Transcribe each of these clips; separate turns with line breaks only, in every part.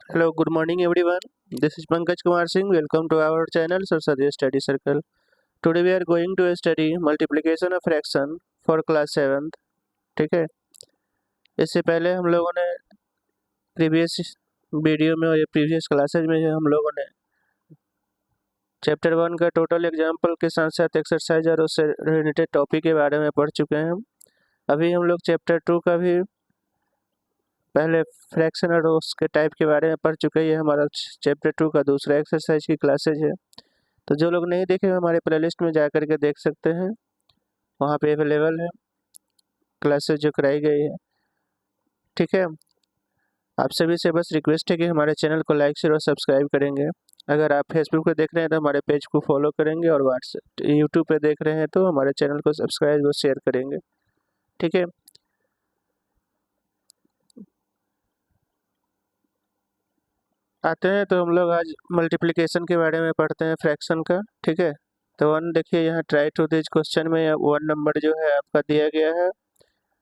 Hello, good morning everyone. This is Pankaj Kumar Singh. Welcome to our channel Saraswati Study Circle. Today we are going to study multiplication of fraction for class 7th. ठीक है। इससे पहले हम लोगों ने previous video में और previous classes में हम लोगों ने चैप्टर 1 का टोटल एग्जाम्पल के साथ साथ एक्सरसाइज और उससे रिलेटेड टॉपिक के बारे में पढ़ चुके हैं। अभी हम लोग चैप्टर 2 का भी पहले फ्रैक्शन और उसके टाइप के बारे में पढ़ चुके हैं। ये हमारा चैप्टर 2 का दूसरा एक्सरसाइज की क्लासेज है। तो जो लोग नहीं देखे हमारे प्लेलिस्ट में जा करके देख सकते हैं, वहाँ पे अवेलेबल है क्लासेस जो कराई गई है। ठीक है। आप सभी से बस रिक्वेस्ट है कि हमारे चैनल को लाइक शेयर और सब्सक्राइब करेंगे। अगर आप फेसबुक पे देख रहे हैं तो हमारे पेज को फॉलो करेंगे, और व्हाट्सएप यूट्यूब पे देख रहे हैं तो हमारे चैनल को सब्सक्राइब और शेयर करेंगे। ठीक है। आते हैं तो हम लोग आज मल्टीप्लिकेशन के बारे में पढ़ते हैं फ्रैक्शन का। ठीक है। तो वन देखिए, यहाँ ट्राई टू दिस क्वेश्चन में 1 नंबर जो है आपका दिया गया है।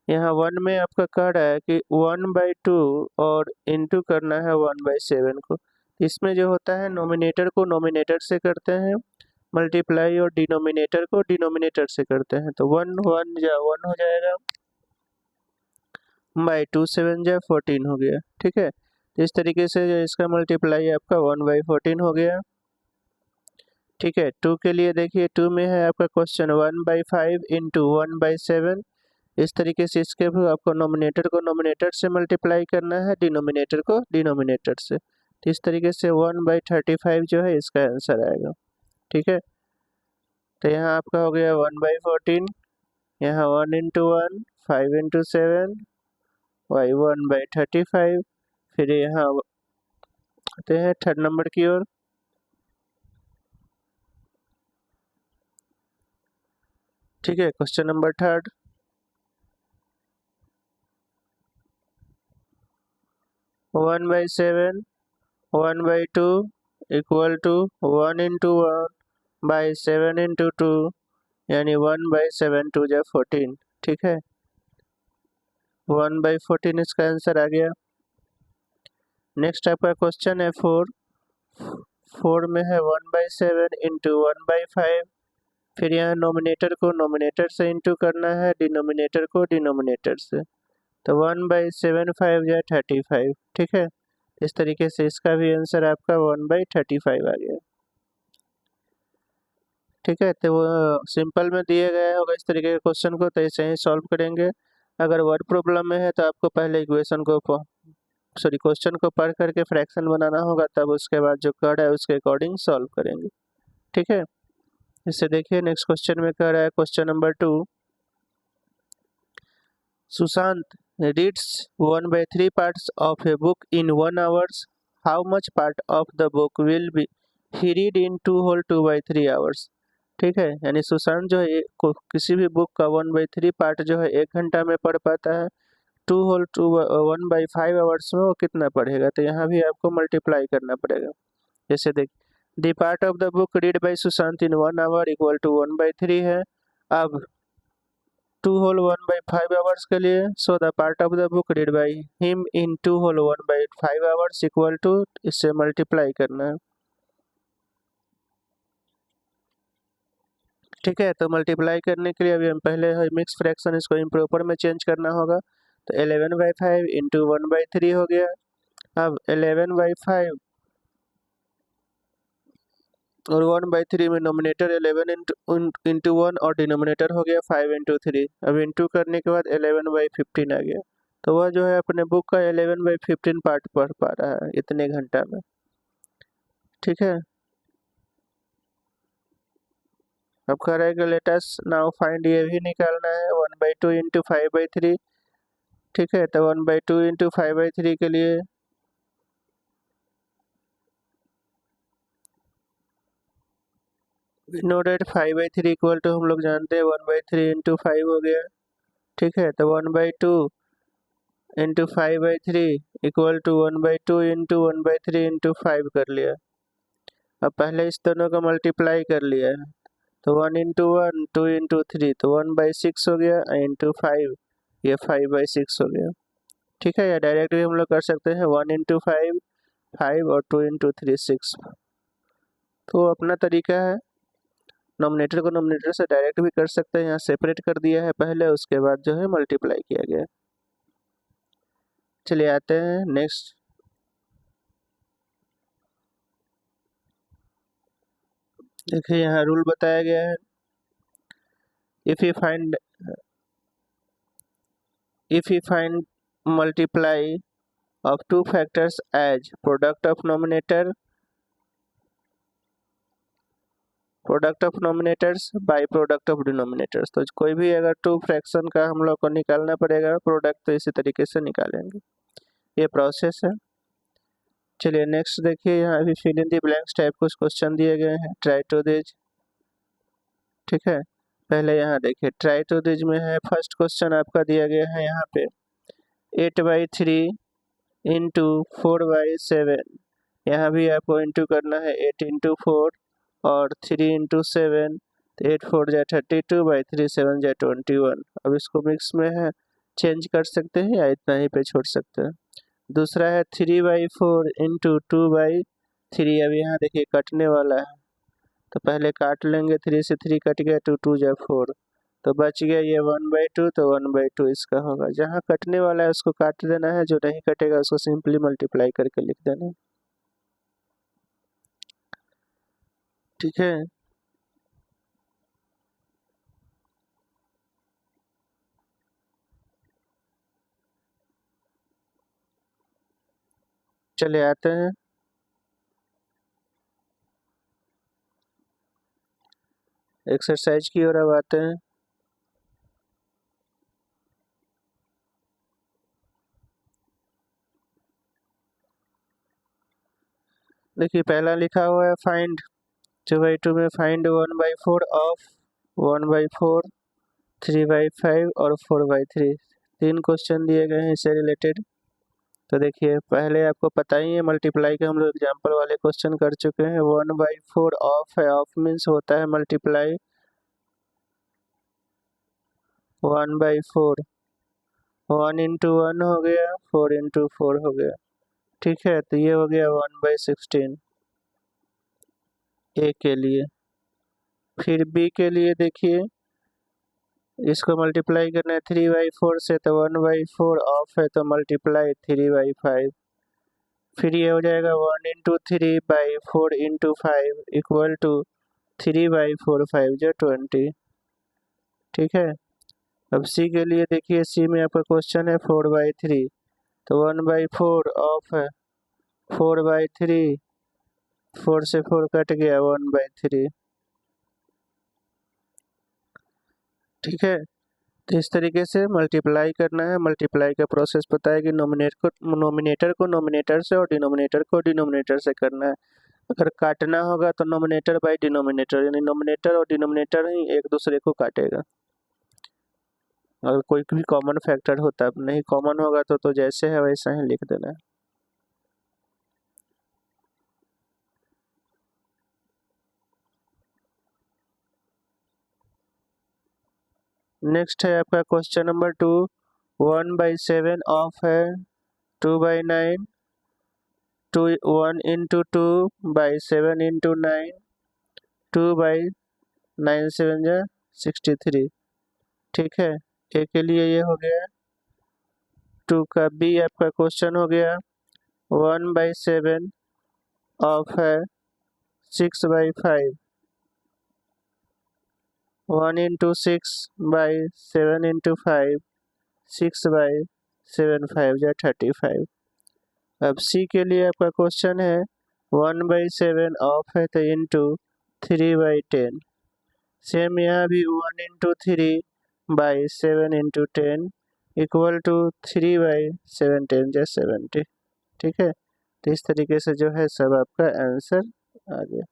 यहाँ 1 में आपका कह रहा है कि 1/2 और इंटू करना है 1/7 को। इसमें जो होता है नोमिनेटर को नोमिनेटर से करते हैं मल्टीप्लाई, और डिनोमिनेटर को डिनोमिनेटर से करते हैं। तो 1 1 जा 1 हो जाएगा, बाई 2 7 जा 14 हो गया। ठीक है। तो इस तरीके से जो इसका मल्टीप्लाई आपका 1/14 हो गया। ठीक है। 2 के लिए देखिए, 2 में है आपका क्वेश्चन 1/5 इंटू 1/7। इस तरीके से इसके भी आपको नोमिनेटर को नोमिनेटर से मल्टीप्लाई करना है, डिनोमिनेटर को डिनोमिनेटर से। तो इस तरीके से 1/35 जो है इसका आंसर आएगा। ठीक है। तो यहाँ आपका हो गया 1/14, यहाँ 1 इंटू 1 5 इंटू 7 वाई 1/35। फिर यहाँ आते हैं थर्ड नंबर की ओर। ठीक है। Question number third, 1/7 1/2 equal to 1 into 1 by 7 into 2, यानी 1/7 2 जा 14। ठीक है। 1/14 इसका आंसर आ गया। नेक्स्ट आपका क्वेश्चन है 4। 4 में है 1/7 इंटू 1/5। फिर यहाँ नोमिनेटर को नोमिनेटर से इंटू करना है, डिनोमिनेटर को डिनोमिनेटर से। तो 1/7 5 या 35। ठीक है। इस तरीके से इसका भी आंसर आपका 1/35 आ गया। ठीक है। तो वो सिंपल में दिए गए होगा इस तरीके के क्वेश्चन को, तो ऐसे ही सॉल्व करेंगे। अगर वर्ड प्रॉब्लम में है तो आपको पहले इक्वेशन को क्वेश्चन को पढ़ करके फ्रैक्शन बनाना होगा, तब उसके बाद जो कर्ड है उसके अकॉर्डिंग सॉल्व करेंगे। ठीक है। इससे देखिए नेक्स्ट क्वेश्चन में कह रहा है question number 2, Sushant reads 1/3 parts of a book in 1 hours. How much part of the book will be he read in 2/3 hours? ठीक है। यानी सुशांत जो है किसी भी बुक का 1/3 पार्ट जो है 1 घंटा में पढ़ पाता है, 1/5 आवर्स में वो कितना पढ़ेगा। तो यहाँ भी आपको मल्टीप्लाई करना पड़ेगा। जैसे देख, the part of the book read by Sushant in 1 hour equal to 1/3 है। अब 2/1/5 आवर्स के लिए, so the part of the book read by him in 2/1/5 hours equal to, इससे मल्टीप्लाई करना है। ठीक है। तो मल्टीप्लाई करने के लिए अभी हम पहले मिक्स फ्रैक्शन इसको इम्प्रॉपर में चेंज करना होगा। तो 11/5 इंटू 1/3 हो गया। अब 11/5 और 1/3 में नोमिनेटर 11 इंटू 1 और डिनोमिनेटर हो गया 5 इंटू 3। अब इंटू करने के बाद 11/15 आ गया। तो वह जो है अपने बुक का 11/15 पार्ट पढ़ पा रहा है इतने घंटा में। ठीक है। अब कह रहा है कि लेट अस नाउ फाइंड, ये भी निकालना है 1/2 इंटू 5/3। ठीक है। तो 1/2 इंटू 5/3 के लिए नोटेड 5/3 इक्वल टू, हम लोग जानते हैं 1/3 इंटू 5 हो गया। ठीक है। तो 1/2 into 5/3 equal to 1/2 into 1/3 into 5 कर लिया। अब पहले इस दोनों को मल्टीप्लाई कर लिया है। तो 1 इंटू 1 2 इंटू 3, तो 1/6 हो गया, इंटू 5 ये 5/6 हो गया। ठीक है। या डायरेक्ट भी हम लोग कर सकते हैं 1 इंटू 5 5 और 2 इंटू 3 6। तो अपना तरीका है, नोमिनेटर को नोमिनेटर से डायरेक्ट भी कर सकते हैं, यहाँ सेपरेट कर दिया है पहले, उसके बाद जो है मल्टीप्लाई किया गया है। चलिए आते हैं नेक्स्ट। देखिए यहाँ रूल बताया गया है, if you find multiply of two factors as product of nominators by product of denominators। तो कोई भी अगर टू फ्रैक्शन का हम लोग को निकालना पड़ेगा प्रोडक्ट, तो इसी तरीके से निकालेंगे, ये प्रोसेस है। चलिए नेक्स्ट देखिए, यहाँ अभी fill in the blanks type कुछ क्वेश्चन दिए गए हैं, ट्राई टू दिस। ठीक है, पहले यहाँ देखिए ट्राई टू दिस में है, फर्स्ट क्वेश्चन आपका दिया गया है यहाँ पे 8/3 इंटू 4/7। यहाँ भी आपको इंटू करना है 8 इंटू 4 और 3 इंटू 7, तो 8 4 जा 32/3 7 जा 21। अब इसको मिक्स में है, चेंज कर सकते हैं या इतना ही पे छोड़ सकते हैं। दूसरा है 3/4 इंटू 2/3। अब यहाँ देखिए कटने वाला है, तो पहले काट लेंगे, 3 से 3 कट गया, 2 2 जा 4, तो बच गया ये 1/2, तो 1/2 इसका होगा। जहाँ कटने वाला है उसको काट देना है, जो नहीं कटेगा उसको सिंपली मल्टीप्लाई करके लिख देना है। ठीक है, चले आते हैं एक्सरसाइज की ओर। अब आते हैं, देखिए पहला लिखा हुआ है फाइंड 2/2 में फाइंड 1/4 ऑफ 1/4, 3/5 और 4/3। तीन क्वेश्चन दिए गए हैं इससे रिलेटेड। तो देखिए पहले आपको पता ही है मल्टीप्लाई के, हम लोग एग्जाम्पल वाले क्वेश्चन कर चुके हैं। 1/4 ऑफ है, ऑफ मीन्स होता है मल्टीप्लाई 1/4, 1 इंटू 1 हो गया, 4 इंटू 4 हो गया। ठीक है, तो ये हो गया 1/16 ए के लिए। फिर बी के लिए देखिए, इसको मल्टीप्लाई करना है 3/4 से, तो 1/4 ऑफ है तो मल्टीप्लाई 3/5। फिर ये हो जाएगा 1 इंटू 3/4 इंटू 5 इक्वल टू 3/4 5 जो 20। ठीक है, अब सी के लिए देखिए, सी में आपका क्वेश्चन है 4/3, तो 1/4 ऑफ है 4/3, 4 से 4 कट गया 1/3। ठीक है, तो इस तरीके से मल्टीप्लाई करना है। मल्टीप्लाई का प्रोसेस पता है कि नोमिनेटर को नोमिनेटर से और डिनोमिनेटर को डिनोमिनेटर से करना है। अगर काटना होगा तो नोमिनेटर बाय डिनोमिनेटर, यानी नोमिनेटर और डिनोमिनेटर ही एक दूसरे को काटेगा। अगर कोई भी कॉमन फैक्टर होता, नहीं कॉमन होगा तो जैसे है वैसा ही लिख देना है। नेक्स्ट है आपका क्वेश्चन नंबर 2, 1/7 ऑफ है 2/9, 1 इंटू 2/7 इंटू 9, 2/9 7 जा 63। ठीक है, ए के लिए ये हो गया। 2 का बी आपका क्वेश्चन हो गया 1/7 ऑफ है 6/5, 1 इंटू 6/7 इंटू 5, 6/7 5 जा 35। अब सी के लिए आपका क्वेश्चन है 1/7 ऑफ है तो इंटू 3/10। सेम यहाँ भी 1 इंटू 3/7 इंटू 10 इक्वल टू 3/7 10 जा 70। ठीक है, तो इस तरीके से जो है सब आपका आंसर आ गया।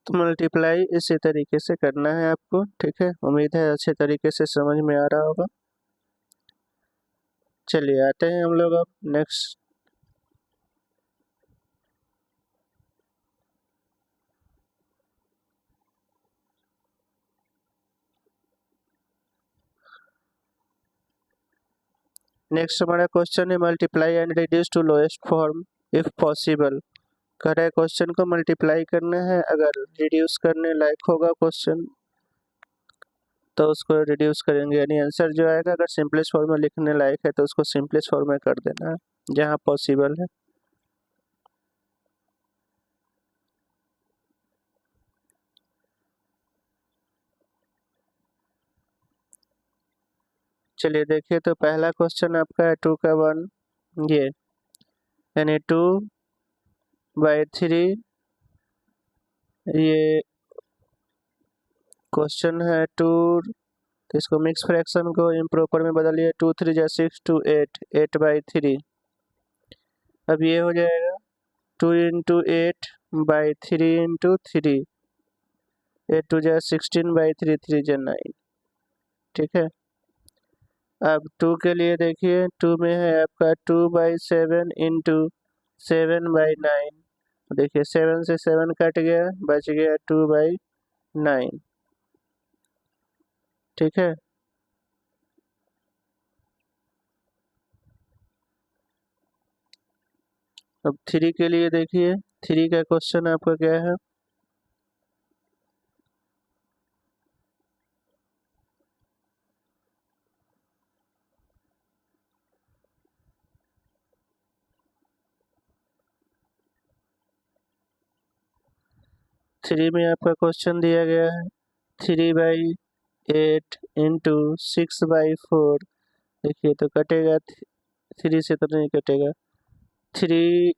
तो मल्टीप्लाई इसी तरीके से करना है आपको। ठीक है, उम्मीद है अच्छे तरीके से समझ में आ रहा होगा। चलिए आते हैं हम लोग अब नेक्स्ट। नेक्स्ट हमारा क्वेश्चन है multiply and reduce to lowest form if possible. कह रहा है क्वेश्चन को मल्टीप्लाई करना है, अगर रिड्यूस करने लायक होगा क्वेश्चन तो उसको रिड्यूस करेंगे, यानी आंसर जो आएगा अगर सिंपलेस्ट फॉर्म में लिखने लायक है तो उसको सिंपलेस्ट फॉर्म में कर देना है जहाँ पॉसिबल है। चलिए देखिए, तो पहला क्वेश्चन आपका है 2 का 1, ये यानी 2/3, ये क्वेश्चन है 2, तो इसको मिक्स फ्रैक्शन को इम्प्रॉपर में बदलिए, 2 3 जा 6 2 8, 8/3। अब ये हो जाएगा 2 × 8/3 × 3, 8 2 जा 16/3, 3 जा 9, ठीक है। अब 2 के लिए देखिए, 2 में है आपका 2/7 × 7/9, देखिए 7 से 7 कट गया, बच गया 2/9, ठीक है। अब 3 के लिए देखिए, 3 का क्वेश्चन आपका क्या है, 3 में आपका क्वेश्चन दिया गया है 3/8 × 6/4, देखिए तो कटेगा, 3 से तो नहीं कटेगा, 3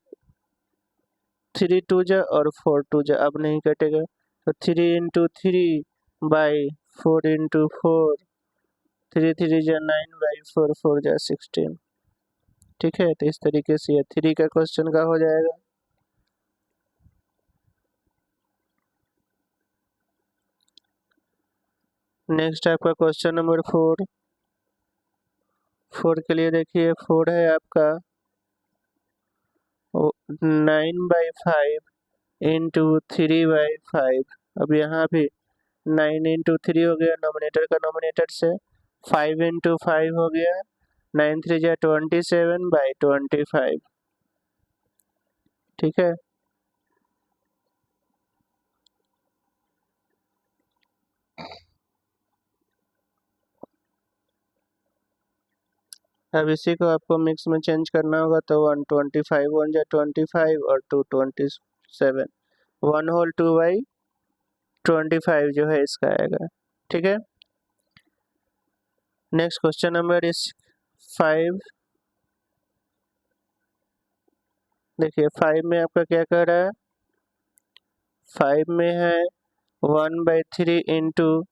3 2 जा और 4 2 जा, अब नहीं कटेगा, तो 3 × 3/4 3 3 जा 9/4, 4 जा 16, ठीक है। तो इस तरीके से ये 3 का क्वेश्चन का हो जाएगा। नेक्स्ट आपका क्वेश्चन नंबर 4, 4 के लिए देखिए, 4 है आपका 9/5 × 3/5। अब यहाँ भी 9 × 3 हो गया, नोमिनेटर का नोमिनेटर से, 5 × 5 हो गया, 9 3 जा 27/25, ठीक है। अब इसी को आपको मिक्स में चेंज करना होगा, तो 125 1 जा 25 और 2 27, 1 होल 2/25 जो है इसका आएगा, ठीक है। नेक्स्ट क्वेश्चन नंबर इज 5, देखिए 5 में आपका क्या कह रहा है, 5 में है 1/3 ×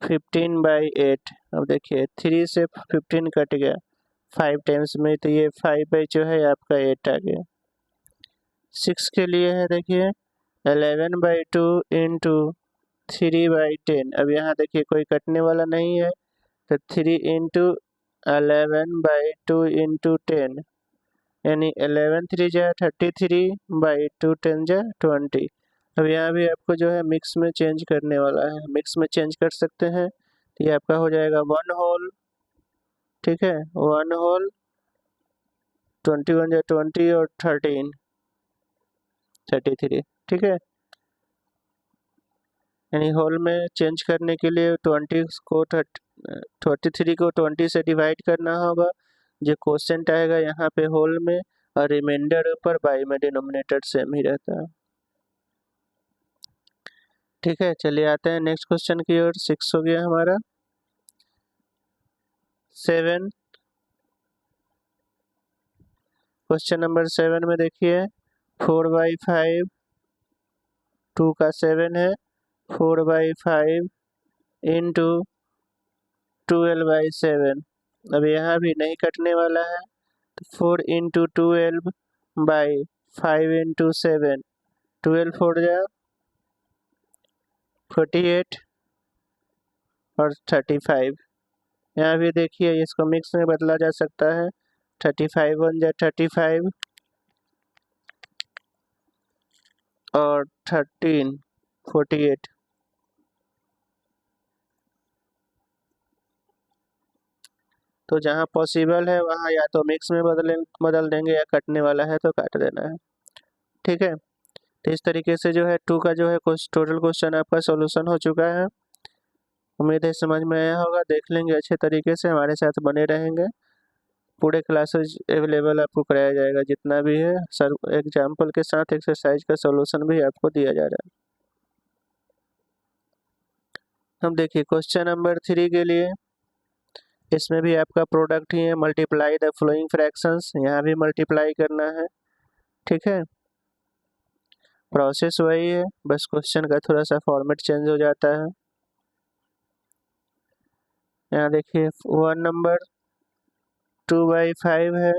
15/8। अब देखिए 3 से 15 कट गया 5 टाइम्स में, तो ये 5 जो है आपका 8 आ गया। 6 के लिए है देखिए 11/2 × 3/10। अब यहाँ देखिए कोई कटने वाला नहीं है, तो 3 × 11/2 × 10, यानी 11 3 जा 33/2 10 जा 20। अब यहाँ भी आपको जो है मिक्स में चेंज करने वाला है, मिक्स में चेंज कर सकते हैं, तो ये आपका हो जाएगा 1 होल, ठीक है, 1 होल 21 जा 20 और 13 33, ठीक है। यानी होल में चेंज करने के लिए 20 को 33 को 20 से डिवाइड करना होगा, जो क्वेश्चन आएगा यहाँ पे होल में, और रिमाइंडर ऊपर बाई में, डिनोमिनेटर सेम ही रहता है, ठीक है। चलिए आते हैं नेक्स्ट क्वेश्चन की ओर। 6 हो गया हमारा। 7, क्वेश्चन नंबर 7 में देखिए 4/5, 2 का 7 है, 4/5 इंटू 12/7। अब यहाँ भी नहीं कटने वाला है, तो 4 × 12/5 × 7, 12 4 जा 48 और 35। यहाँ भी देखिए इसको मिक्स में बदला जा सकता है, 35 1 जा 35 और 13 48, तो जहाँ पॉसिबल है वहाँ या तो मिक्स में बदल देंगे या कटने वाला है तो काट देना है। ठीक है, तो इस तरीके से जो है 2 का जो है टोटल क्वेश्चन आपका सॉल्यूशन हो चुका है। उम्मीद है समझ में आया होगा। देख लेंगे अच्छे तरीके से, हमारे साथ बने रहेंगे। पूरे क्लासेज अवेलेबल आपको कराया जाएगा जितना भी है, सर एग्जाम्पल के साथ एक्सरसाइज का सॉल्यूशन भी आपको दिया जा रहा है। हम देखिए क्वेश्चन नंबर 3 के लिए, इसमें भी आपका प्रोडक्ट ही है, मल्टीप्लाई द फ्लोइंग फ्रैक्शंस, यहाँ भी मल्टीप्लाई करना है। ठीक है, प्रोसेस वही है, बस क्वेश्चन का थोड़ा सा फॉर्मेट चेंज हो जाता है। यहाँ देखिए 1 नंबर 2/5 है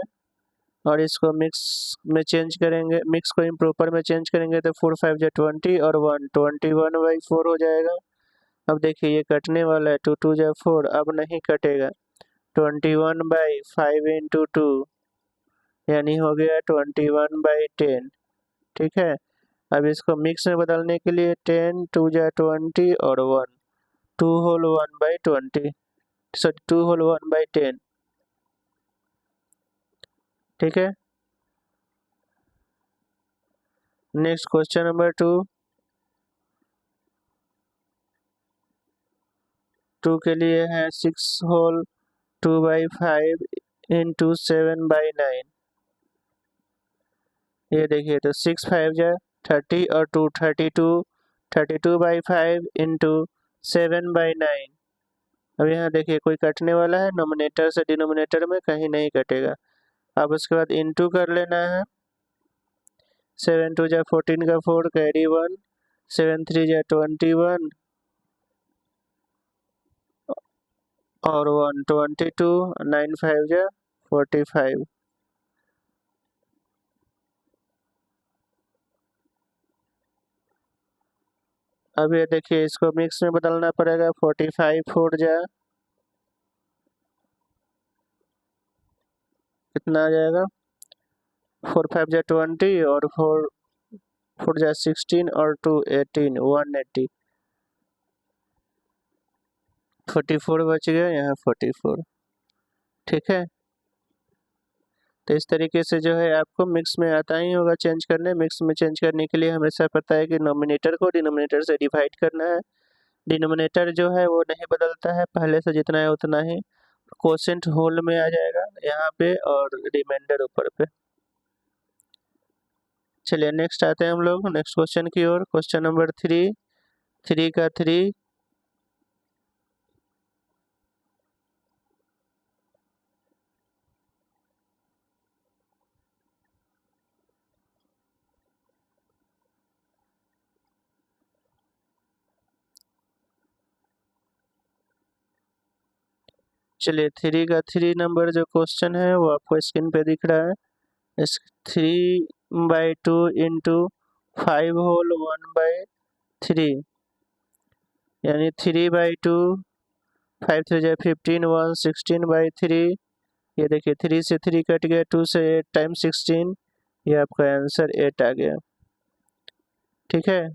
और इसको मिक्स में चेंज करेंगे, मिक्स को इम्प्रॉपर में चेंज करेंगे तो 4 5 जा 20 और 1 21/4 हो जाएगा। अब देखिए ये कटने वाला है, 2 2 जा 4, अब नहीं कटेगा। 21/5 इंटू 2 यानी हो गया 21/10। ठीक है, अब इसको मिक्स में बदलने के लिए 10 2 जा 20 और 1 2 होल 1/20, सॉरी 2 होल 1/10। ठीक है, नेक्स्ट क्वेश्चन नंबर 2 के लिए है 6 होल 2/5 इंटू 7/9। ये देखिए तो 6 5 जा 30 और 2 32, 32/5 इंटू 7/9। अब यहाँ देखिए कोई कटने वाला है, नोमिनेटर से डिनोमिनेटर में कहीं नहीं कटेगा। अब उसके बाद इंटू कर लेना है, 7 2 जा 14 का 4 कैरी 1, 7 3 जा 21 और 1 22, 9 5 जा 45। अब ये देखिए इसको मिक्स में बदलना पड़ेगा, 45 4 जा कितना आ जाएगा, 4 5 जा 20 और 4 4 जा 16 और 2 18, 180, 44 बच गया, यहाँ 44। ठीक है, तो इस तरीके से जो है आपको मिक्स में आता ही होगा चेंज करने। मिक्स में चेंज करने के लिए हमेशा पता है कि नोमिनेटर को डिनोमिनेटर से डिवाइड करना है। डिनोमिनेटर जो है वो नहीं बदलता है, पहले से जितना है उतना ही, कोसेंट होल में आ जाएगा यहाँ पे और रिमाइंडर ऊपर पे। चलिए नेक्स्ट आते हैं हम लोग नेक्स्ट क्वेश्चन की ओर। क्वेश्चन नंबर 3, 3 का 3। चलिए 3 का 3 नंबर जो क्वेश्चन है वो आपको स्क्रीन पे दिख रहा है। इस 3/2 इंटू 5 होल 1/3 यानी 3/2, 5 3 जा 15, 1 16/3। ये देखिए 3 से 3 कट गया, 2 से 8 टाइम 16, ये आपका आंसर 8 आ गया। ठीक है,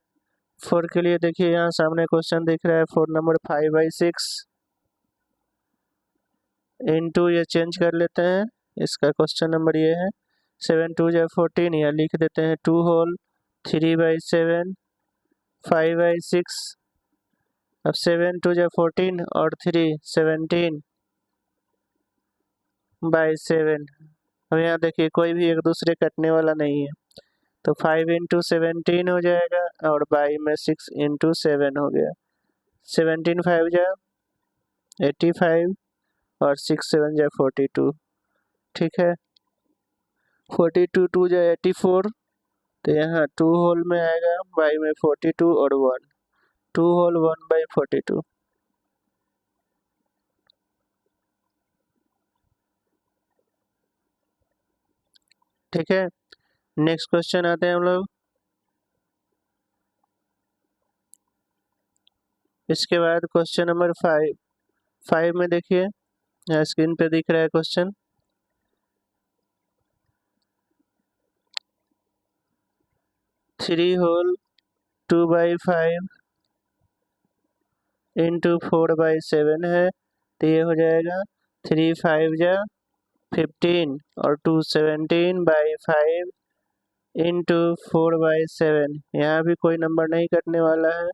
4 के लिए देखिए यहाँ सामने क्वेश्चन दिख रहा है 4 नंबर 5/6 इंटू, ये चेंज कर लेते हैं, इसका क्वेश्चन नंबर ये है 7 2 जा 14, या लिख देते हैं 2 होल 3/7 5/6। अब 7 2 जा 14 और 3 17/7। अब यहाँ देखिए कोई भी एक दूसरे कटने वाला नहीं है, तो 5 इंटू 17 हो जाएगा और बाई में 6 इंटू 7 हो गया। 17 5 जा 85 और 6 7 जा 42। ठीक है, 42 2 जा 84, तो यहाँ 2 होल में आएगा, बाई में 42 और 1, 2 होल 1/42। ठीक है, नेक्स्ट क्वेश्चन आते हैं हम लोग। इसके बाद क्वेश्चन नंबर 5 में देखिए यहाँ स्क्रीन पे दिख रहा है क्वेश्चन, 3 होल 2/5 इंटू 4/7 है, तो ये हो जाएगा 3 5 जा 15 और 2 17/5 इंटू 4/7। यहाँ भी कोई नंबर नहीं कटने वाला है।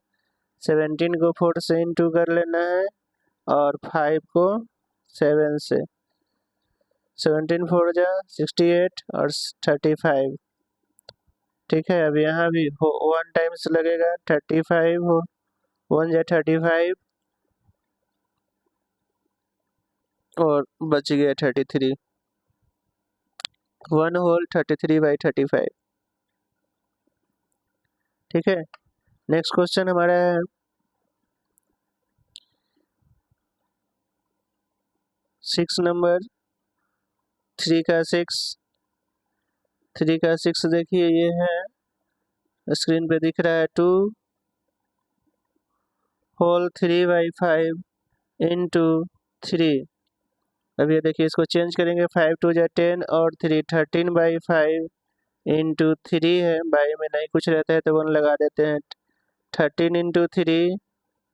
17 को 4 से इंटू कर लेना है और 5 को 7 से। 17 4 जा 68 और 35। ठीक है, अब यहाँ भी 1 टाइम्स लगेगा 35 हो 1 जा 35 और बच गया 33। 1 होल 33/35। ठीक है, नेक्स्ट क्वेश्चन हमारा है 6 नंबर। 3 का 6। 3 का 6 देखिए ये है, स्क्रीन पे दिख रहा है 2 होल 3/5 इंटू 3। अब ये देखिए इसको चेंज करेंगे, 5 2 जा 10 और 3 13/5 इंटू 3 है, बाई में नहीं कुछ रहता है तो 1 लगा देते हैं। 13 इंटू 3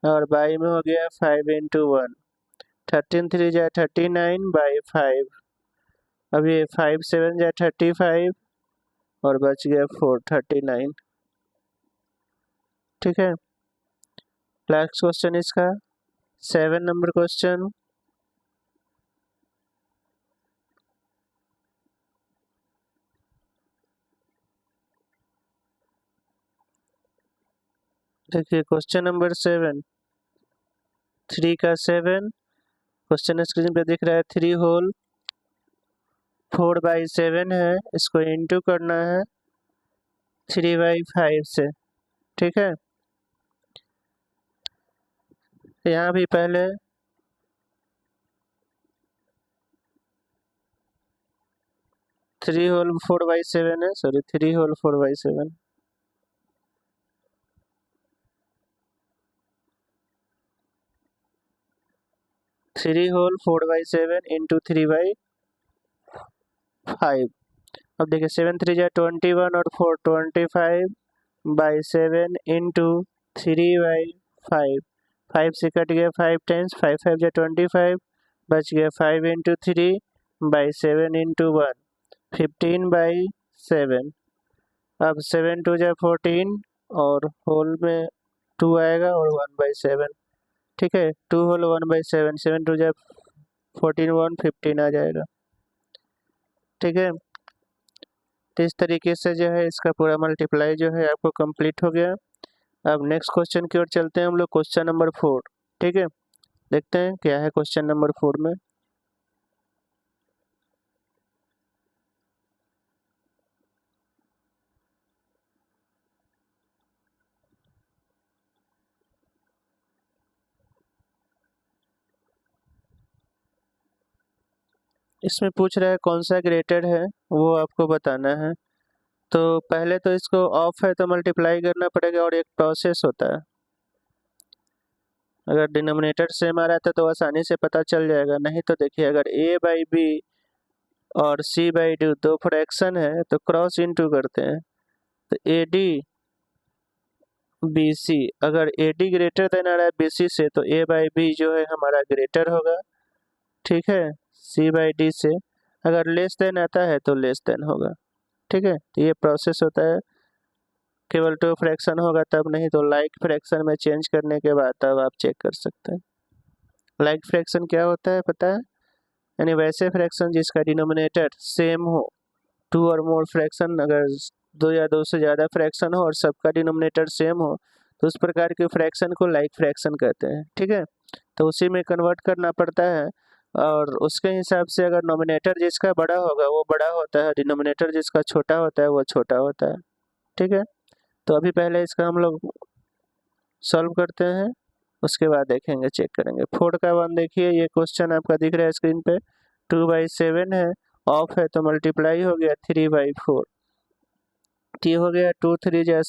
और बाई में हो गया 5 इंटू 1। 13 3 जा 39/5। अब ये 5 7 जा 35 और बच गया 4 39। ठीक है, लास्ट क्वेश्चन इसका 7 नंबर क्वेश्चन। देखिए क्वेश्चन नंबर 7। 3 का 7। क्वेश्चन स्क्रीन पे दिख रहा है 3 होल 4/7 है, इसको इंटू करना है 3/5 से। ठीक है, यहाँ भी पहले 3 होल 4/7 है, सॉरी 3 होल 4/7। 3 whole 4/7 into 3/5। अब देखिए 7 3 जा 21 और 4 25/7 इंटू 3/5। 5 से कट गया 5 टाइम्स, 5 5 जा 25, बच गया 5 इंटू 3/7 इंटू 1 15/7। अब 7 2 जा 14 और होल में 2 आएगा और 1/7। ठीक है, 2 होल 1/7, 7 2 जा 14 1 15 आ जाएगा। ठीक है, तो इस तरीके से जो है इसका पूरा मल्टीप्लाई जो है आपको कंप्लीट हो गया। अब नेक्स्ट क्वेश्चन की ओर चलते हैं हम लोग, क्वेश्चन नंबर 4। ठीक है, देखते हैं क्या है क्वेश्चन नंबर 4 में। इसमें पूछ रहा है कौन सा ग्रेटेड है, वो आपको बताना है। तो पहले तो इसको ऑफ है तो मल्टीप्लाई करना पड़ेगा और एक प्रोसेस होता है। अगर डिनोमिनेटर सेम आ रहा था तो आसानी से पता चल जाएगा, नहीं तो देखिए अगर a/b और c/d दो फ्रैक्शन है तो क्रॉस इंटू करते हैं, तो AD/BC, अगर AD ग्रेटर देन आ रहा है BC से तो a/b जो है हमारा ग्रेटर होगा। ठीक है, c/d से अगर लेस देन आता है तो लेस देन होगा। ठीक है, तो ये प्रोसेस होता है, केवल टू फ्रैक्शन होगा तब, नहीं तो लाइक फ्रैक्शन में चेंज करने के बाद तब आप चेक कर सकते हैं। लाइक फ्रैक्शन क्या होता है पता है, यानी वैसे फ्रैक्शन जिसका डिनोमिनेटर सेम हो। टू और मोर फ्रैक्शन, अगर दो या दो से ज़्यादा फ्रैक्शन हो और सबका डिनोमिनेटर सेम हो तो उस प्रकार के फ्रैक्शन को लाइक फ्रैक्शन कहते हैं। ठीक है, तो उसी में कन्वर्ट करना पड़ता है और उसके हिसाब से अगर नोमिनेटर जिसका बड़ा होगा वो बड़ा होता है, डिनोमिनेटर जिसका छोटा होता है वो छोटा होता है। ठीक है, तो अभी पहले इसका हम लोग सॉल्व करते हैं, उसके बाद देखेंगे, चेक करेंगे। 4 का 1 देखिए, ये क्वेश्चन आपका दिख रहा है स्क्रीन पे, 2/7 है, ऑफ है तो मल्टीप्लाई हो गया 3/4। टी हो गया 2 3 जा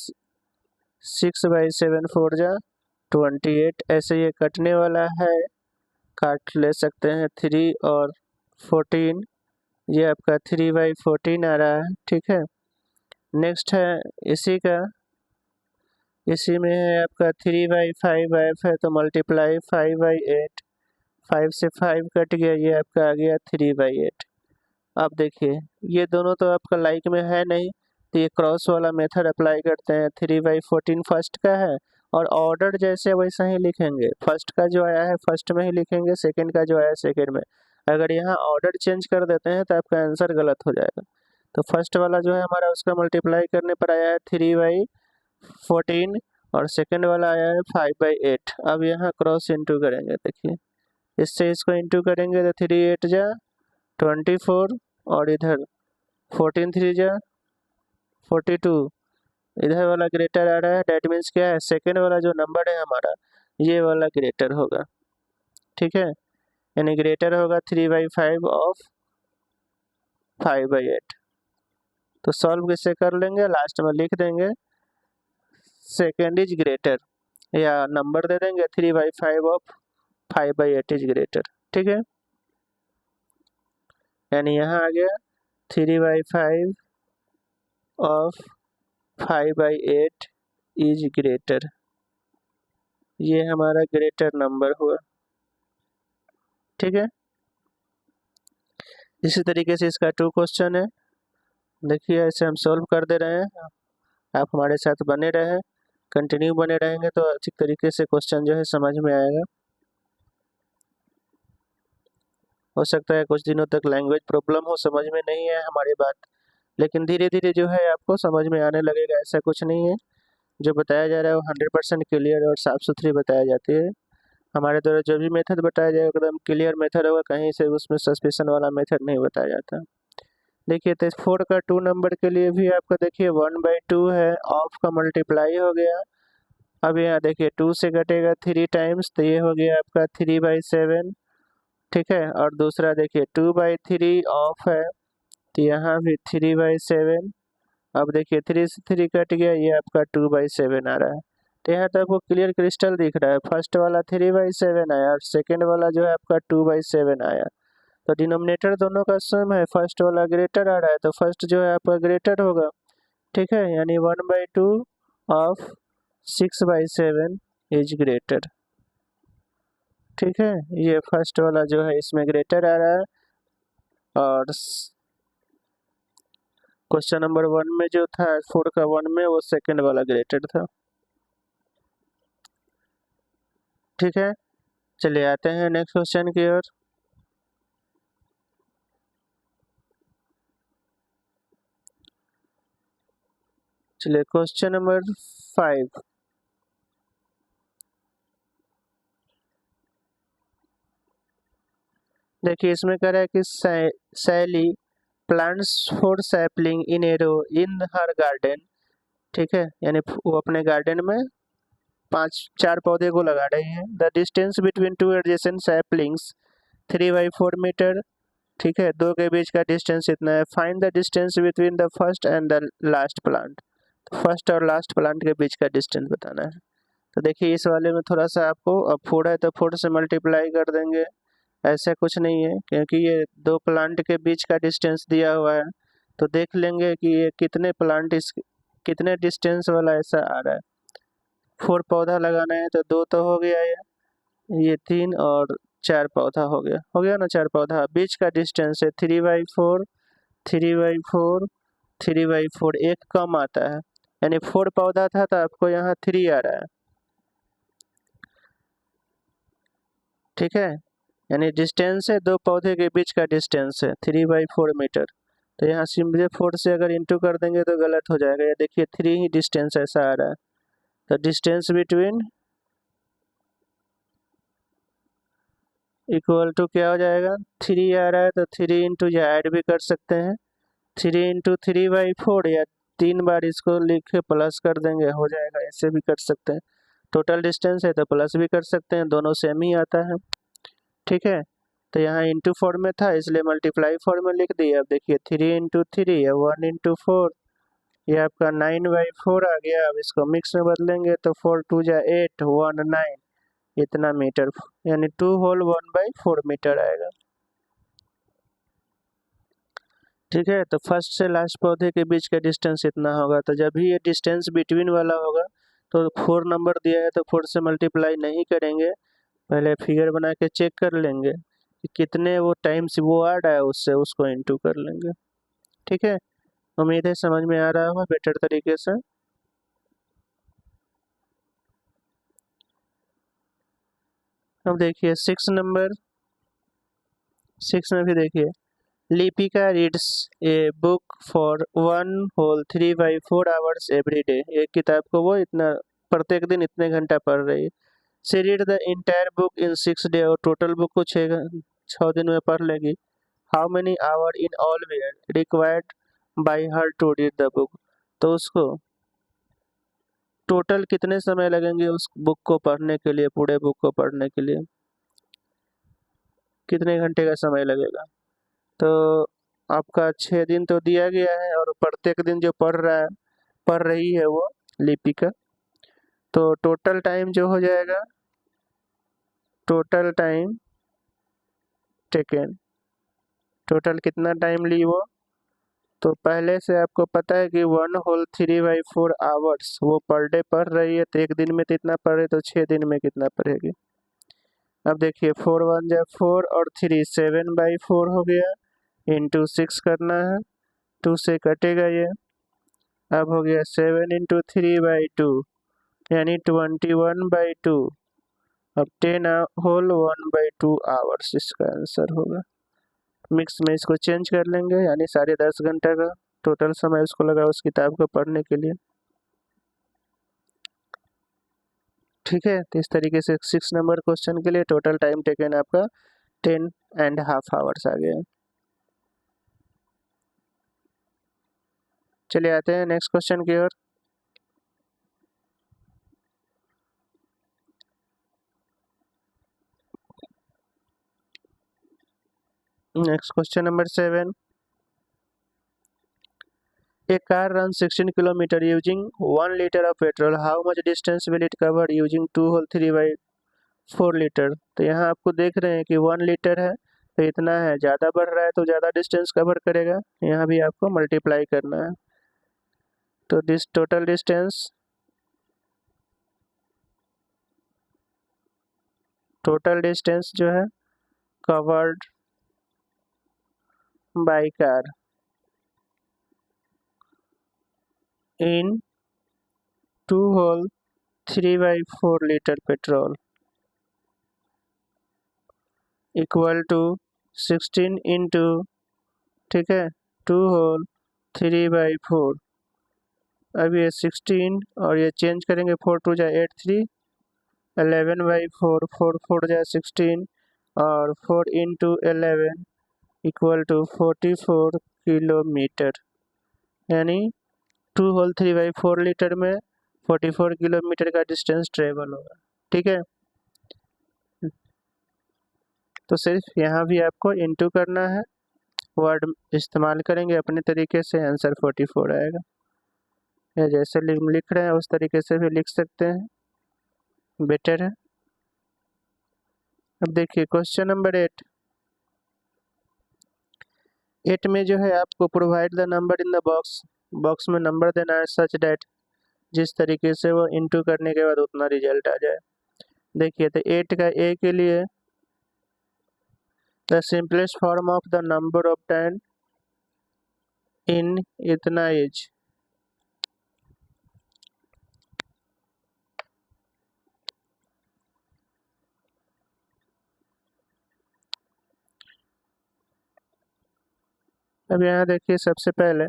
6/7 4 जा 28। ऐसे ये कटने वाला है, काट ले सकते हैं 3 और 14, ये आपका 3/14 आ रहा है। ठीक है, नेक्स्ट है इसी का, इसी में है आपका 3/5 f है तो मल्टीप्लाई 5/8। 5 से 5 कट गया, ये आपका आ गया 3/8। अब देखिए ये दोनों तो आपका लाइक में है नहीं, तो ये क्रॉस वाला मेथड अप्लाई करते हैं। 3/14 फर्स्ट का है और ऑर्डर जैसे वैसा ही लिखेंगे, फर्स्ट का जो आया है फर्स्ट में ही लिखेंगे, सेकंड का जो आया है सेकंड में। अगर यहाँ ऑर्डर चेंज कर देते हैं तो आपका आंसर गलत हो जाएगा। तो फर्स्ट वाला जो है हमारा उसका मल्टीप्लाई करने पर आया है 3/14 और सेकंड वाला आया है 5/8। अब यहाँ क्रॉस इंटू करेंगे, देखिए इससे इसको इंटू करेंगे तो 3 8 जा 24 और इधर 14 3 जा 42, इधर वाला ग्रेटर आ रहा है। डेट मीन्स क्या है, सेकेंड वाला जो नंबर है हमारा ये वाला ग्रेटर होगा, ठीक है, यानी ग्रेटर होगा 3/5 ऑफ 5/8। तो सॉल्व किससे कर लेंगे, लास्ट में लिख देंगे सेकेंड इज ग्रेटर, या नंबर दे देंगे 3/5 ऑफ 5/8 इज ग्रेटर, ठीक है। यानी यहाँ आ गया 3/5 ऑफ 5/8 इज ग्रेटर, ये हमारा ग्रेटर नंबर हुआ, ठीक है। इसी तरीके से इसका 2 क्वेश्चन है, देखिए ऐसे हम सॉल्व कर दे रहे हैं। आप हमारे साथ बने रहे, कंटिन्यू बने रहेंगे तो अच्छी तरीके से क्वेश्चन जो है समझ में आएगा। हो सकता है कुछ दिनों तक लैंग्वेज प्रॉब्लम हो, समझ में नहीं है हमारी बात, लेकिन धीरे धीरे जो है आपको समझ में आने लगेगा। ऐसा कुछ नहीं है, जो बताया जा रहा है वो 100% क्लियर और साफ सुथरी बताया जाती है। हमारे द्वारा जो भी मेथड बताया जाएगा एकदम क्लियर मेथड होगा, कहीं से उसमें सस्पेंशन वाला मेथड नहीं बताया जाता। देखिए तो 4 का 2 नंबर के लिए भी आपका देखिए 1/2 है, ऑफ का मल्टीप्लाई हो गया। अब यहाँ देखिए 2 से कटेगा 3 टाइम्स, तो ये हो गया आपका 3/7, ठीक है। और दूसरा देखिए 2/3 ऑफ है, तो यहाँ भी 3/7। अब देखिए 3 से 3 कट गया, ये आपका 2/7 आ रहा है। तो यहाँ तो आपको क्लियर क्रिस्टल दिख रहा है, फर्स्ट वाला 3/7 आया और सेकेंड वाला जो है आपका 2/7 आया। तो डिनोमिनेटर दोनों का सेम है, फर्स्ट वाला ग्रेटर आ रहा है तो फर्स्ट जो है आपका ग्रेटर होगा, ठीक है। यानी 1/2 ऑफ 6/7 इज ग्रेटर, ठीक है। ये फर्स्ट वाला जो है इसमें ग्रेटर आ रहा है, और क्वेश्चन नंबर 1 में जो था 4 का 1 में वो सेकंड वाला ग्रेटर था, ठीक है। चलिए आते हैं नेक्स्ट क्वेश्चन की ओर। चलिए क्वेश्चन नंबर 5। देखिए इसमें कह रहा है कि सैली प्लांट्स 4 सैपलिंग इन ए रो इन हर गार्डन, ठीक है, यानी वो अपने गार्डन में 4 पौधे को लगा रही है। The distance between 2 adjacent saplings 3/4 metre, ठीक है, दो के बीच का डिस्टेंस इतना है। Find the distance between the first and the last plant, first और लास्ट प्लांट के बीच का डिस्टेंस बताना है। तो देखिए इस वाले में थोड़ा सा आपको, अब 4 है तो 4 से मल्टीप्लाई कर देंगे, ऐसा कुछ नहीं है क्योंकि ये 2 प्लांट के बीच का डिस्टेंस दिया हुआ है। तो देख लेंगे कि ये कितने प्लांट इस कितने डिस्टेंस वाला ऐसा आ रहा है। 4 पौधा लगाना है तो 2 तो हो गया, ये 3 और 4 पौधा हो गया ना, 4 पौधा। बीच का डिस्टेंस है 3/4 3/4 3/4, एक कम आता है, यानी 4 पौधा था तो आपको यहाँ 3 आ रहा है, ठीक है। यानी डिस्टेंस है 2 पौधे के बीच का डिस्टेंस है 3/4 मीटर। तो यहाँ सिंपली 4 से अगर इंटू कर देंगे तो गलत हो जाएगा, ये देखिए 3 ही डिस्टेंस ऐसा आ रहा है। तो डिस्टेंस बिटवीन इक्वल टू क्या हो जाएगा, 3 आ रहा है तो 3 इंटू या ऐड भी कर सकते हैं, 3 इंटू 3/4, या 3 बार इसको लिख के प्लस कर देंगे हो जाएगा, ऐसे भी कर सकते हैं। टोटल डिस्टेंस है तो प्लस भी कर सकते हैं, दोनों सेम ही आता है, ठीक है। तो यहाँ इंटू 4 में था इसलिए मल्टीप्लाई 4 में लिख दिया। अब देखिए 3 इंटू 3 या 1 इंटू 4, ये आपका 9/4 आ गया। अब इसको मिक्स में बदलेंगे तो 4 2 जा 8 1 9, इतना मीटर, यानी 2 होल 1/4 मीटर आएगा, ठीक है। तो फर्स्ट से लास्ट पौधे के बीच का डिस्टेंस इतना होगा। तो जब भी ये डिस्टेंस बिटवीन वाला होगा तो 4 नंबर दिया है तो 4 से मल्टीप्लाई नहीं करेंगे, पहले फिगर बना के चेक कर लेंगे कि कितने वो टाइम्स वो आ रहा है, उससे उसको इंटू कर लेंगे। ठीक है, उम्मीद है समझ में आ रहा होगा बेटर तरीके से। अब देखिए 6 में भी देखिए, Lipika reads a book for 1 whole 3/4 hours every day. एक किताब को वो इतना प्रत्येक दिन इतने घंटा पढ़ रही है। She read the entire book in 6 day, और टोटल बुक को 6 दिन में पढ़ लेगी। How many hour in all were required by her to read the book. तो उसको टोटल कितने समय लगेंगे उस बुक को पढ़ने के लिए, पूरे बुक को पढ़ने के लिए कितने घंटे का समय लगेगा। तो आपका 6 दिन तो दिया गया है, और प्रत्येक दिन जो पढ़ रही है वो लिपिका, तो टोटल टाइम जो हो जाएगा, टोटल टाइम टेकन, टोटल कितना टाइम ली वो। तो पहले से आपको पता है कि 1 whole 3/4 hours वो पर डे पढ़ रही है, तो एक दिन में तो इतना पढ़ रही, तो 6 दिन में कितना पढ़ेगी। अब देखिए 4 1 जा 4 और 3 7/4 हो गया, इंटू 6 करना है, 2 से कटेगा ये। अब हो गया 7 × 3/2 यानी 21/2। अब 10 whole 1/2 hours इसका आंसर होगा। मिक्स में इसको चेंज कर लेंगे, यानी 10.5 घंटा का टोटल समय उसको लगा उस किताब को पढ़ने के लिए। ठीक है, तो इस तरीके से 6 नंबर क्वेश्चन के लिए टोटल टाइम टेकन आपका 10.5 hours आ गया। चलिए आते हैं नेक्स्ट क्वेश्चन की ओर। Next question number 7। A car runs 16 kilometer using 1 liter of petrol. How much distance will it cover using 2 whole 3/4 liter? तो यहाँ आपको देख रहे हैं कि 1 लीटर है, तो इतना है, ज़्यादा बढ़ रहा है तो ज़्यादा डिस्टेंस कवर करेगा, यहाँ भी आपको मल्टीप्लाई करना है। तो दिस टोटल डिस्टेंस जो है covered by car in 2 whole 3/4 liter petrol equal to 16 into, ठीक है, 2 whole 3/4। अब ये 16 और ये चेंज करेंगे, 4 2 जा 8 3 11/4, 4 4 जा 16 और 4 इंटू 11 इक्वल टू 44 किलोमीटर, यानी 2 whole 3/4 लीटर में 44 किलोमीटर का डिस्टेंस ट्रेवल होगा। ठीक है, तो सिर्फ यहाँ भी आपको इंटू करना है, वर्ड इस्तेमाल करेंगे अपने तरीके से, आंसर 44 आएगा। या जैसे लिख रहे हैं उस तरीके से भी लिख सकते हैं, बेटर है। अब देखिए क्वेश्चन नंबर 8 में जो है आपको provide the number in the box, box में नंबर देना है सच डैट जिस तरीके से वो इंटू करने के बाद उतना रिजल्ट आ जाए। देखिए तो 8 का ए के लिए the simplest form of the number of 10 इन इतना एज। अब यहाँ देखिए सबसे पहले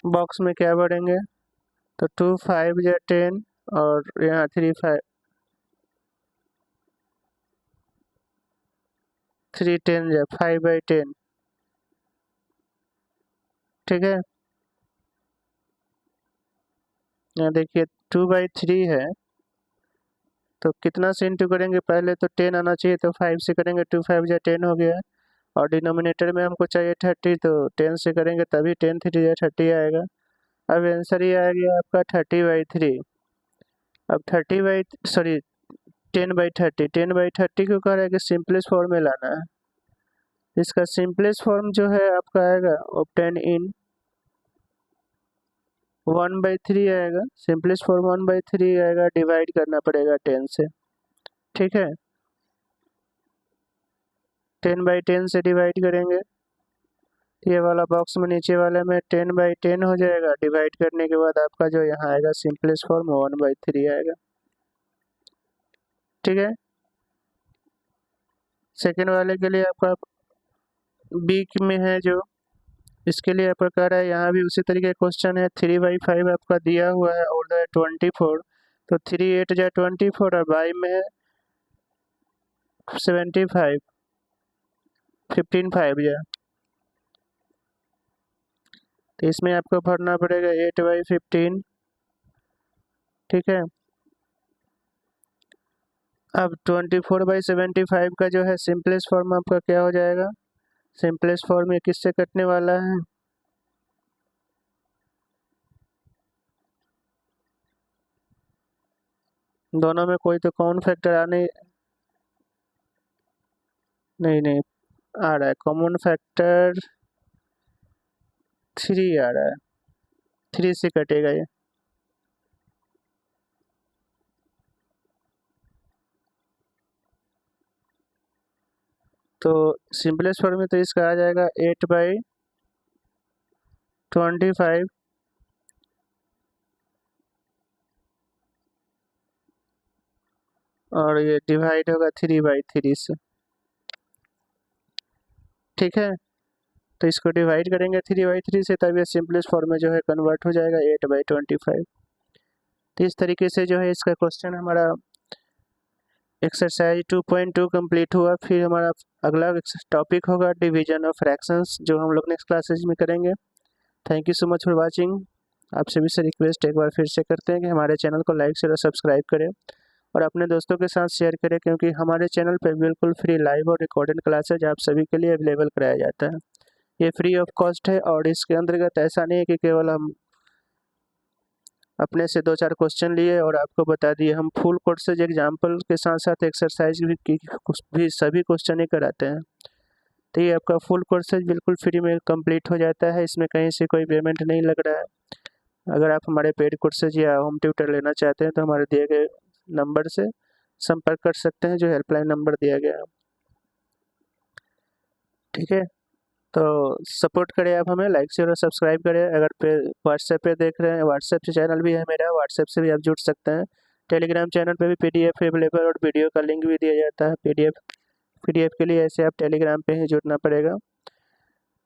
बॉक्स में क्या बढ़ेंगे, तो 2 5 या 10 और यहाँ 3 5 3 10 या 5/10। ठीक है, यहाँ देखिए 2/3 है, तो कितना से इंटू करेंगे, पहले तो 10 आना चाहिए, तो 5 से करेंगे, 2 5 या 10 हो गया। और डिनोमिनेटर में हमको चाहिए 30, तो 10 से करेंगे तभी 10 3 या 30 आएगा। अब आंसर ये आ गया आपका 30/3। अब 10/30 को कह रहा है कि सिंपलेस्ट फॉर्म में लाना है। इसका सिंपलेस्ट फॉर्म जो है आपका आएगा ऑब्टेन इन 1/3 आएगा, सिंपलेस्ट फॉर्म 1/3 आएगा, डिवाइड करना पड़ेगा 10 से। ठीक है, 10/10 से डिवाइड करेंगे, ये वाला बॉक्स में नीचे वाले में 10/10 हो जाएगा। डिवाइड करने के बाद आपका जो यहाँ आएगा सिंपलेस्ट फॉर्म 1/3 आएगा। ठीक है, सेकेंड वाले के लिए आपका बी में है जो, इसके लिए आपका कह रहा है यहाँ भी उसी तरीके क्वेश्चन है। 3/5 आपका दिया हुआ है और 24, तो 3 8 जा 24 और बाई में है 75, 15 5 जा, तो इसमें आपको भरना पड़ेगा 8/15। ठीक है, अब 24/75 का जो है सिंपलेस्ट फॉर्म आपका क्या हो जाएगा, सिंपलेस्ट फॉर्म ये किससे कटने वाला है, दोनों में कोई तो कॉमन फैक्टर आने नहीं नहीं आ रहा है, कॉमन फैक्टर 3 आ रहा है, 3 से कटेगा ये। तो सिंपलेस्ट फॉर्म में तो इसका आ जाएगा 8/25 और ये डिवाइड होगा 3/3 से। ठीक है, तो इसको डिवाइड करेंगे 3/3 से, तब ये सिंपलेस्ट फॉर्म में जो है कन्वर्ट हो जाएगा 8/25। तो इस तरीके से जो है इसका क्वेश्चन हमारा एक्सरसाइज 2.2 कंप्लीट हुआ। फिर हमारा अगला टॉपिक होगा डिवीजन ऑफ फ्रैक्शंस, जो हम लोग नेक्स्ट क्लासेज में करेंगे। Thank you so much for watching. आप सभी से रिक्वेस्ट एक बार फिर से करते हैं कि हमारे चैनल को लाइक शेयर और सब्सक्राइब करें और अपने दोस्तों के साथ शेयर करें, क्योंकि हमारे चैनल पर बिल्कुल फ्री लाइव और रिकॉर्डेड क्लासेज आप सभी के लिए अवेलेबल कराया जाता है। ये फ्री ऑफ कॉस्ट है और इसके अंतर्गत ऐसा नहीं है कि केवल हम अपने से 2-4 क्वेश्चन लिए और आपको बता दिए, हम फुल कोर्सेज एग्जाम्पल के साथ साथ एक्सरसाइज भी सभी क्वेश्चन ही कराते हैं। तो ये आपका फुल कोर्सेज बिल्कुल फ्री में कंप्लीट हो जाता है, इसमें कहीं से कोई पेमेंट नहीं लग रहा है। अगर आप हमारे पेड कोर्सेज या होम ट्यूटर लेना चाहते हैं तो हमारे दिए गए नंबर से संपर्क कर सकते हैं, जो हेल्पलाइन नंबर दिया गया है। ठीक है, तो सपोर्ट करें आप हमें, लाइक शेयर और सब्सक्राइब करें। अगर पे व्हाट्सएप पे देख रहे हैं, व्हाट्सएप से चैनल भी है मेरा, व्हाट्सएप से भी आप जुड़ सकते हैं। टेलीग्राम चैनल पे भी पीडीएफ अवेलेबल और वीडियो का लिंक भी दिया जाता है। पीडीएफ के लिए ऐसे आप टेलीग्राम पे ही जुड़ना पड़ेगा।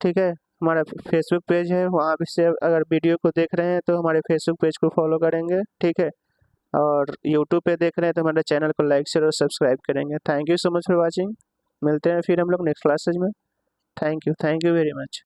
ठीक है, हमारा फेसबुक पेज है, वहाँ पे से अगर वीडियो को देख रहे हैं तो हमारे फेसबुक पेज को फॉलो करेंगे। ठीक है, और यूट्यूब पे देख रहे हैं तो हमारे चैनल को लाइक शेयर और सब्सक्राइब करेंगे। Thank you so much for watching. मिलते हैं फिर हम लोग नेक्स्ट क्लासेज में। Thank you very much.